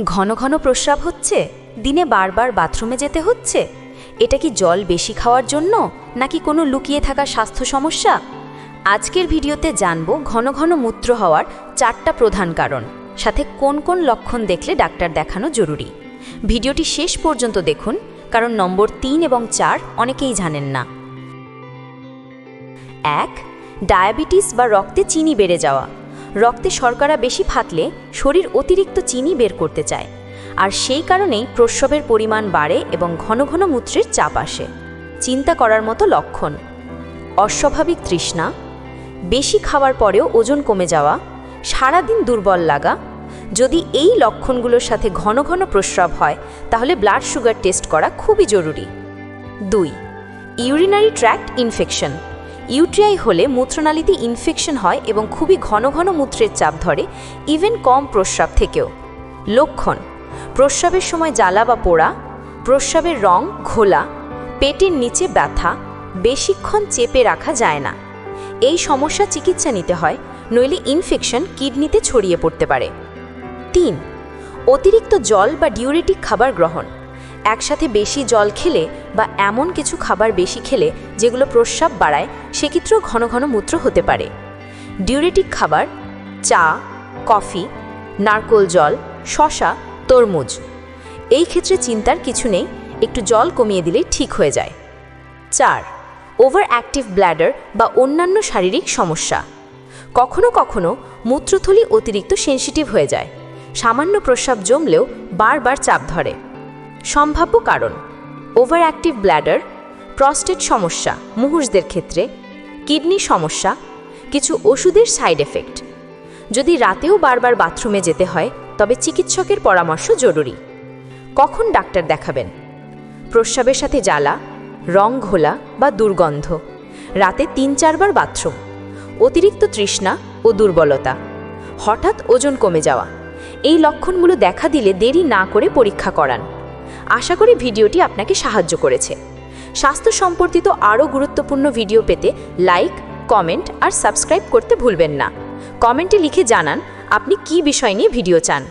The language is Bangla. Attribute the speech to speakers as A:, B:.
A: ঘন ঘন প্রস্রাব হচ্ছে, দিনে বারবার বাথরুমে যেতে হচ্ছে। এটা কি জল বেশি খাওয়ার জন্য নাকি কোনো লুকিয়ে থাকা স্বাস্থ্য সমস্যা? আজকের ভিডিওতে জানবো ঘন ঘন মূত্র হওয়ার 4টা প্রধান কারণ, সাথে কোন কোন লক্ষণ দেখলে ডাক্তার দেখানো জরুরি। ভিডিওটি শেষ পর্যন্ত দেখুন, কারণ নম্বর 3 এবং 4 অনেকেই জানেন না। 1. ডায়াবেটিস বা রক্তে চিনি বেড়ে যাওয়া। রক্তে শর্করা বেশি থাকলে শরীর অতিরিক্ত চিনি বের করতে চায়, আর সেই কারণেই প্রস্রাবের পরিমাণ বাড়ে এবং ঘন ঘন মূত্রের চাপ আসে। চিন্তা করার মতো লক্ষণ: অস্বাভাবিক তৃষ্ণা, বেশি খাওয়ার পরেও ওজন কমে যাওয়া, সারাদিন দুর্বল লাগা। যদি এই লক্ষণগুলোর সাথে ঘন ঘন প্রস্রাব হয় তাহলে ব্লাড সুগার টেস্ট করা খুবই জরুরি। 2. Urinary tract infection. ইউটিআই হলে মূত্রনালীতে ইনফেকশন হয় এবং খুবই ঘন ঘন মূত্রের চাপ ধরে, ইভেন কম প্রস্রাব থেকেও। লক্ষণ: প্রস্রাবের সময় জ্বালা বা পোড়া, প্রস্রাবের রং ঘোলা, পেটের নিচে ব্যথা, বেশিক্ষণ চেপে রাখা যায় না। এই সমস্যা চিকিৎসা নিতে হয়, নইলে ইনফেকশন কিডনিতে ছড়িয়ে পড়তে পারে। 3. অতিরিক্ত জল বা ডিউরেটিক খাবার গ্রহণ। একসাথে বেশি জল খেলে বা এমন কিছু খাবার বেশি খেলে যেগুলো প্রস্রাব বাড়ায়, সেক্ষেত্রেও ঘন ঘন মূত্র হতে পারে। ডিউরেটিক খাবার: চা, কফি, নারকেল জল, শসা, তরমুজ। এই ক্ষেত্রে চিন্তার কিছু নেই, একটু জল কমিয়ে দিলেই ঠিক হয়ে যায়। 4. ওভার অ্যাক্টিভ ব্ল্যাডার বা অন্যান্য শারীরিক সমস্যা। কখনো কখনো মূত্রথলি অতিরিক্ত সেনসিটিভ হয়ে যায়, সামান্য প্রস্রাব জমলেও বারবার চাপ ধরে। সম্ভাব্য কারণ: ওভার অ্যাক্টিভ ব্ল্যাডার, প্রস্টেট সমস্যা মুমূর্ষুদের ক্ষেত্রে, কিডনি সমস্যা, কিছু ওষুধের সাইড এফেক্ট। যদি রাতেও বারবার বাথরুমে যেতে হয় তবে চিকিৎসকের পরামর্শ জরুরি। কখন ডাক্তার দেখাবেন? প্রস্রাবের সাথে জ্বালা, রং ঘোলা বা দুর্গন্ধ, রাতে 3-4 বার বাথরুম, অতিরিক্ত তৃষ্ণা ও দুর্বলতা, হঠাৎ ওজন কমে যাওয়া। এই লক্ষণগুলো দেখা দিলে দেরি না করে পরীক্ষা করান। আশা করি ভিডিওটি আপনাকে সাহায্য করেছে। স্বাস্থ্য সম্পর্কিত আরও গুরুত্বপূর্ণ ভিডিও পেতে লাইক, কমেন্ট আর সাবস্ক্রাইব করতে ভুলবেন না। কমেন্টে লিখে জানান আপনি কী বিষয় নিয়ে ভিডিও চান।